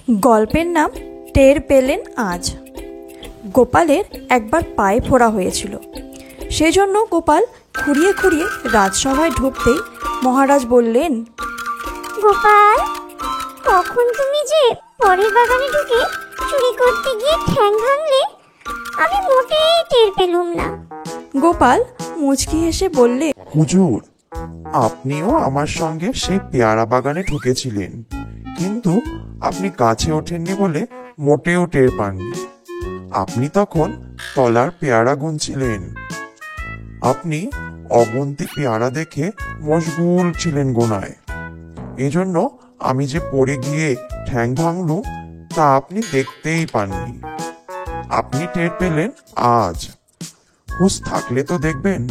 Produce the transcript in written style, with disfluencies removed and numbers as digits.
গল্পের নাম টের পেলেন আজ। গোপালের একবার পায়ে ফোড়া হয়েছিল। সেজন্য গোপাল খুঁড়িয়ে খুঁড়িয়ে রাজসভায় ঢুকতেই মহারাজ বললেন, গোপাল, কখন তুমি যে পরের বাগানে ঢুকে চুরি করতে গিয়ে ঠ্যাং ভাঙলে আমি মোটেই টের পেলুম না। গোপাল মুচকি হেসে বললে, হুজুর, আপনিও আমার সঙ্গে সেই পেয়ারা বাগানে ঢুকেছিলেন, কিন্তু আপনি কাছে ওঠেননি বলে মোটেও টের পাননি। আপনি তখন তলার পেয়ারা গুনছিলেন। আপনি অগুন্তি পেয়ারা দেখে মশগুল ছিলেন গোনায়। এজন্য আমি যে পড়ে গিয়ে ঠ্যাং ভাঙলুম তা আপনি দেখতেই পাননি। আপনি টের পেলেন আজ। হুঁশ থাকলে তো দেখবেন।